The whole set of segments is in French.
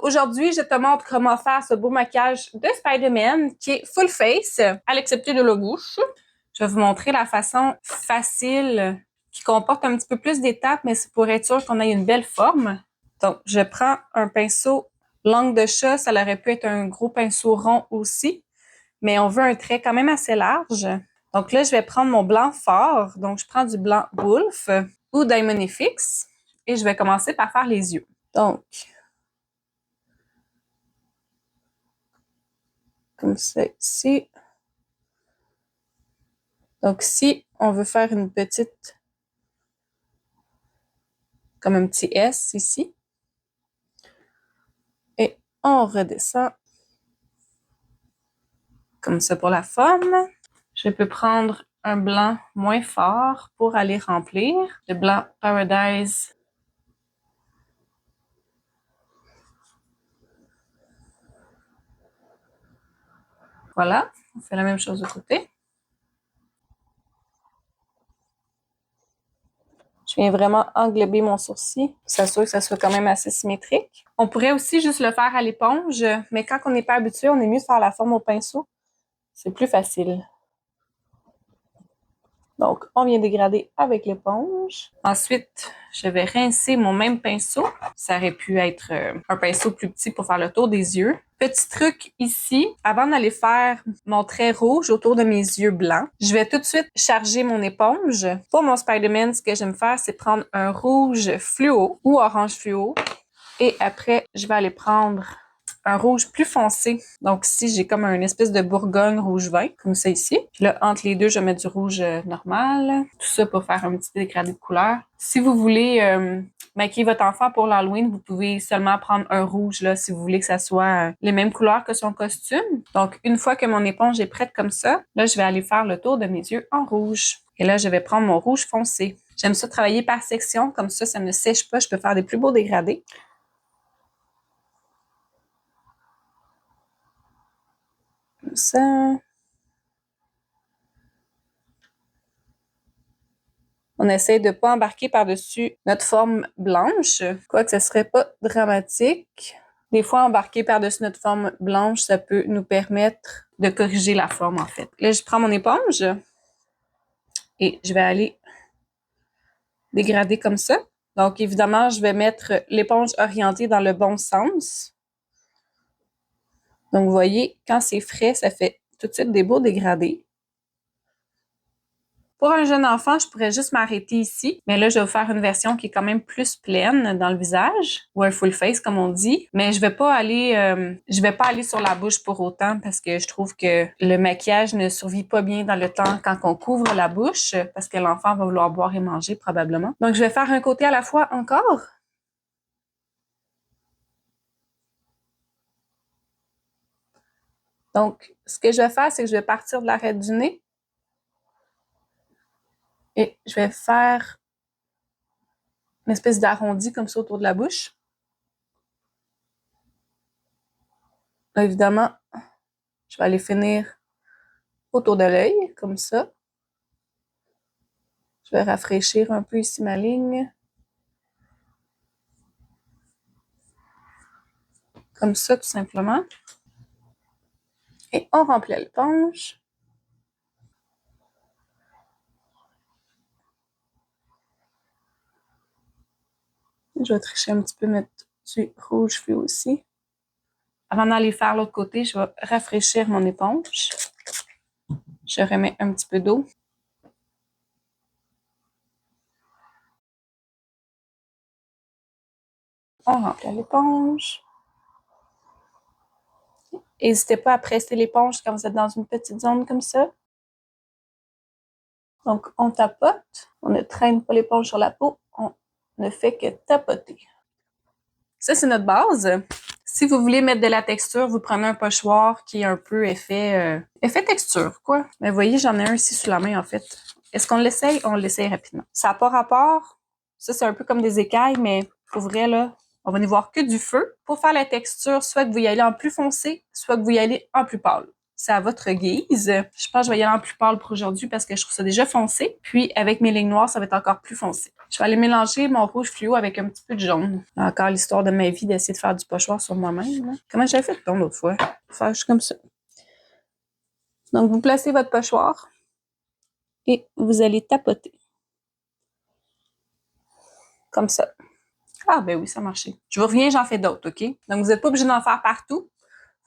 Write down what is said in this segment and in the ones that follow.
Aujourd'hui, je te montre comment faire ce beau maquillage de Spider-Man qui est full face, à l'exception de la bouche. Je vais vous montrer la façon facile qui comporte un petit peu plus d'étapes, mais c'est pour être sûr qu'on ait une belle forme. Donc, je prends un pinceau langue de chat. Ça aurait pu être un gros pinceau rond aussi, mais on veut un trait quand même assez large. Donc là, je vais prendre mon blanc fort. Donc, je prends du blanc Wolf ou Diamond FX et je vais commencer par faire les yeux. Donc, comme ça ici. Donc, si on veut faire une petite, comme un petit S ici, et on redescend comme ça pour la forme. Je peux prendre un blanc moins fort pour aller remplir. Le blanc Paradise. Voilà, on fait la même chose de côté. Je viens vraiment englober mon sourcil pour s'assurer que ça soit quand même assez symétrique. On pourrait aussi juste le faire à l'éponge, mais quand on n'est pas habitué, on est mieux de faire la forme au pinceau. C'est plus facile. Donc, on vient dégrader avec l'éponge. Ensuite, je vais rincer mon même pinceau. Ça aurait pu être un pinceau plus petit pour faire le tour des yeux. Petit truc ici, avant d'aller faire mon trait rouge autour de mes yeux blancs, je vais tout de suite charger mon éponge. Pour mon Spider-Man, ce que j'aime faire, c'est prendre un rouge fluo ou orange fluo. Et après, je vais aller prendre un rouge plus foncé. Donc ici, j'ai comme une espèce de Bourgogne rouge vin, comme ça ici. Puis là, entre les deux, je vais mettre du rouge normal. Tout ça pour faire un petit dégradé de couleur. Si vous voulez maquiller votre enfant pour l'Halloween, vous pouvez seulement prendre un rouge là, si vous voulez que ça soit les mêmes couleurs que son costume. Donc, une fois que mon éponge est prête comme ça, là, je vais aller faire le tour de mes yeux en rouge. Et là, je vais prendre mon rouge foncé. J'aime ça travailler par section, comme ça ne sèche pas. Je peux faire des plus beaux dégradés. Comme ça. On essaie de ne pas embarquer par-dessus notre forme blanche, quoique ce serait pas dramatique. Des fois, embarquer par-dessus notre forme blanche, ça peut nous permettre de corriger la forme, en fait. Là, je prends mon éponge et je vais aller dégrader comme ça. Donc, évidemment, je vais mettre l'éponge orientée dans le bon sens. Donc, vous voyez, quand c'est frais, ça fait tout de suite des beaux dégradés. Pour un jeune enfant, je pourrais juste m'arrêter ici, mais là, je vais vous faire une version qui est quand même plus pleine dans le visage, ou un full face, comme on dit. Mais je vais pas aller sur la bouche pour autant parce que je trouve que le maquillage ne survit pas bien dans le temps quand on couvre la bouche parce que l'enfant va vouloir boire et manger probablement. Donc, je vais faire un côté à la fois encore. Donc, ce que je vais faire, c'est que je vais partir de l'arête du nez et je vais faire une espèce d'arrondi comme ça autour de la bouche. Là, évidemment, je vais aller finir autour de l'œil, comme ça. Je vais rafraîchir un peu ici ma ligne. Comme ça, tout simplement. Et on remplit l'éponge. Je vais tricher un petit peu, mettre du rouge fluo aussi. Avant d'aller faire l'autre côté, je vais rafraîchir mon éponge. Je remets un petit peu d'eau. On remplit l'éponge. N'hésitez pas à presser l'éponge quand vous êtes dans une petite zone comme ça. Donc, on tapote. On ne traîne pas l'éponge sur la peau. On ne fait que tapoter. Ça, c'est notre base. Si vous voulez mettre de la texture, vous prenez un pochoir qui est un peu effet texture, quoi. Mais vous voyez, j'en ai un ici sous la main, en fait. Est-ce qu'on l'essaye? On l'essaye rapidement. Ça n'a pas rapport. Ça, c'est un peu comme des écailles, mais pour vrai, là, on va n'y voir que du feu. Pour faire la texture, soit que vous y allez en plus foncé, soit que vous y allez en plus pâle. c'est à votre guise. Je pense que je vais y aller en plus pâle pour aujourd'hui parce que je trouve ça déjà foncé. Puis avec mes lignes noires, ça va être encore plus foncé. Je vais aller mélanger mon rouge fluo avec un petit peu de jaune. Encore l'histoire de ma vie d'essayer de faire du pochoir sur moi-même. Hein. Comment j'avais fait l'autre fois? Faire juste comme ça. Donc, vous placez votre pochoir et vous allez tapoter. Comme ça. Ah, ben oui, ça a marché. Je vous reviens, j'en fais d'autres, OK? Donc, vous n'êtes pas obligé d'en faire partout.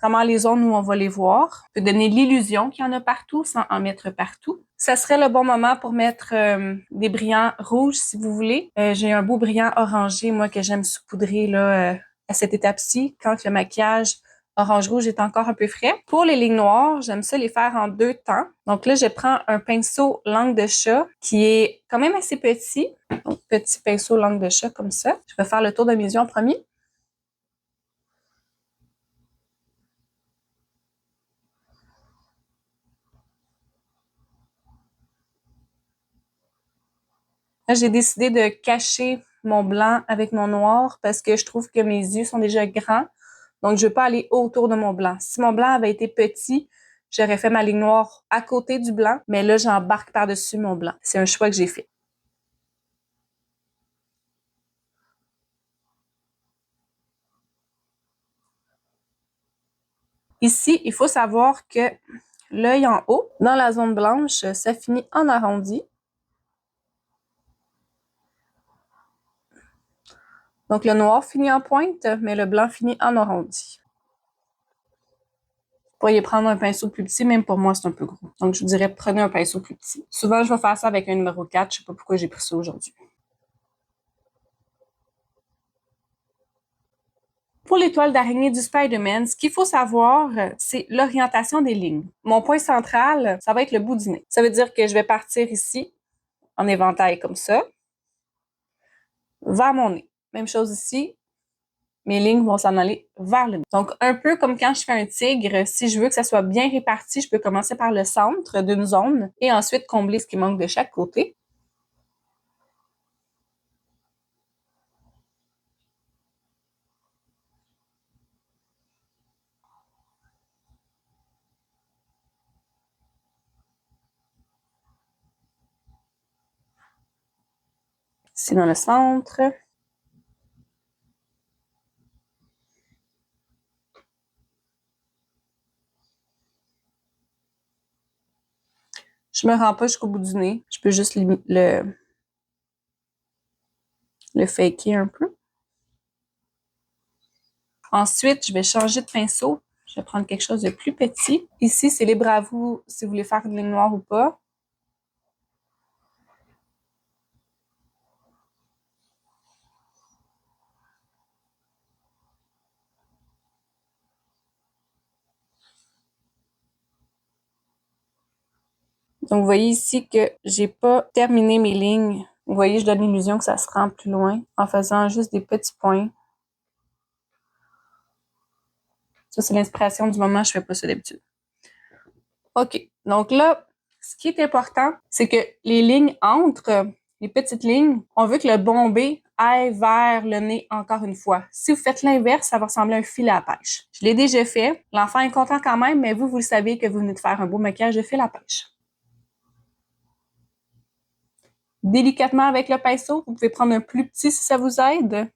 Vraiment, les zones où on va les voir. On peut donner l'illusion qu'il y en a partout sans en mettre partout. Ça serait le bon moment pour mettre des brillants rouges, si vous voulez. J'ai un beau brillant orangé, moi, que j'aime saupoudrer là, à cette étape-ci, quand le maquillage orange-rouge est encore un peu frais. Pour les lignes noires, j'aime ça les faire en 2 temps. Donc là, je prends un pinceau langue de chat qui est quand même assez petit. Donc, petit pinceau langue de chat comme ça. Je vais faire le tour de mes yeux en premier. Là, j'ai décidé de cacher mon blanc avec mon noir parce que je trouve que mes yeux sont déjà grands. Donc, je ne veux pas aller autour de mon blanc. Si mon blanc avait été petit, j'aurais fait ma ligne noire à côté du blanc, mais là, j'embarque par-dessus mon blanc. C'est un choix que j'ai fait. Ici, il faut savoir que l'œil en haut, dans la zone blanche, ça finit en arrondi. Donc, le noir finit en pointe, mais le blanc finit en arrondi. Vous pourriez prendre un pinceau plus petit, même pour moi, c'est un peu gros. Donc, je vous dirais, prenez un pinceau plus petit. Souvent, je vais faire ça avec un numéro 4. Je sais pas pourquoi j'ai pris ça aujourd'hui. Pour l'étoile d'araignée du Spider-Man, ce qu'il faut savoir, c'est l'orientation des lignes. Mon point central, ça va être le bout du nez. Ça veut dire que je vais partir ici, en éventail comme ça, vers mon nez. Même chose ici, mes lignes vont s'en aller vers le nez. Donc, un peu comme quand je fais un tigre, si je veux que ça soit bien réparti, je peux commencer par le centre d'une zone et ensuite combler ce qui manque de chaque côté. Ici dans le centre. Je me rends pas jusqu'au bout du nez. Je peux juste le faker un peu. Ensuite, je vais changer de pinceau. Je vais prendre quelque chose de plus petit. Ici, c'est libre à vous si vous voulez faire une ligne noire ou pas. Donc, vous voyez ici que j'ai pas terminé mes lignes. Vous voyez, je donne l'illusion que ça se rend plus loin en faisant juste des petits points. Ça, c'est l'inspiration du moment. Je fais pas ça d'habitude. OK. Donc là, ce qui est important, c'est que les lignes entre, les petites lignes, on veut que le bombé aille vers le nez encore une fois. Si vous faites l'inverse, ça va ressembler à un filet à pêche. Je l'ai déjà fait. L'enfant est content quand même, mais vous le savez que vous venez de faire un beau maquillage de fil à pêche. Délicatement avec le pinceau, vous pouvez prendre un plus petit si ça vous aide.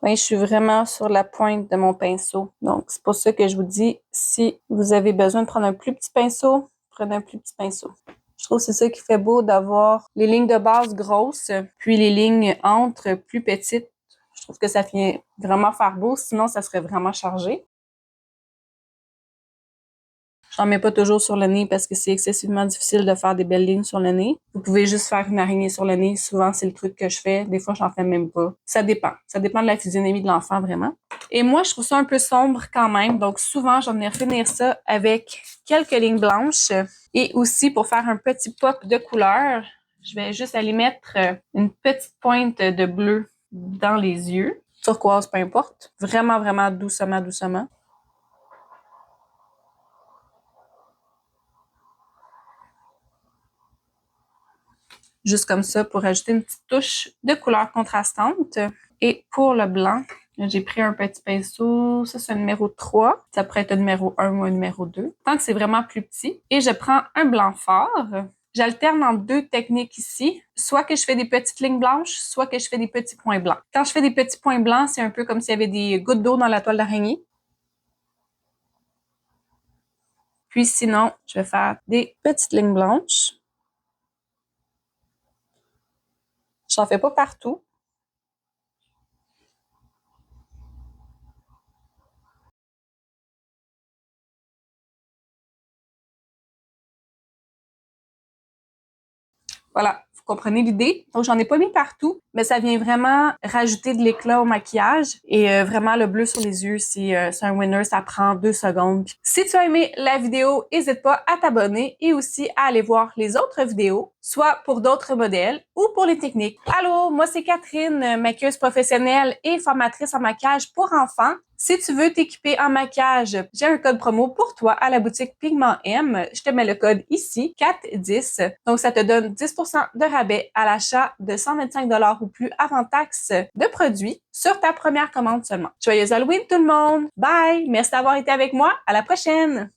Oui, je suis vraiment sur la pointe de mon pinceau. Donc, c'est pour ça que je vous dis, si vous avez besoin de prendre un plus petit pinceau, prenez un plus petit pinceau. Je trouve que c'est ça qui fait beau d'avoir les lignes de base grosses, puis les lignes entre plus petites. Je trouve que ça vient vraiment faire beau, sinon ça serait vraiment chargé. J'en mets pas toujours sur le nez parce que c'est excessivement difficile de faire des belles lignes sur le nez. Vous pouvez juste faire une araignée sur le nez. Souvent, c'est le truc que je fais. Des fois, j'en fais même pas. Ça dépend. Ça dépend de la physionomie de l'enfant, vraiment. Et moi, je trouve ça un peu sombre quand même. Donc, souvent, je vais venir finir ça avec quelques lignes blanches. Et aussi, pour faire un petit pop de couleur, je vais juste aller mettre une petite pointe de bleu dans les yeux. turquoise, peu importe. Vraiment, vraiment doucement, doucement. Juste comme ça pour ajouter une petite touche de couleur contrastante. Et pour le blanc, j'ai pris un petit pinceau, ça c'est un numéro 3. Ça pourrait être un numéro 1 ou un numéro 2. Tant que c'est vraiment plus petit. Et je prends un blanc fort. J'alterne en deux techniques ici. Soit que je fais des petites lignes blanches, soit que je fais des petits points blancs. Quand je fais des petits points blancs, c'est un peu comme s'il y avait des gouttes d'eau dans la toile d'araignée. Puis sinon, je vais faire des petites lignes blanches. J'en fais pas partout. Voilà, vous comprenez l'idée. Donc, j'en ai pas mis partout, mais ça vient vraiment rajouter de l'éclat au maquillage. Et vraiment, le bleu sur les yeux, c'est un winner. Ça prend 2 secondes. Si tu as aimé la vidéo, n'hésite pas à t'abonner et aussi à aller voir les autres vidéos, soit pour d'autres modèles ou pour les techniques. Allô, moi c'est Catherine, maquilleuse professionnelle et formatrice en maquillage pour enfants. Si tu veux t'équiper en maquillage, j'ai un code promo pour toi à la boutique Pigment M. Je te mets le code ici, 410. Donc, ça te donne 10% de rabais à l'achat de 125 $ ou plus avant taxe de produits sur ta première commande seulement. Joyeux Halloween tout le monde! Bye! Merci d'avoir été avec moi. À la prochaine!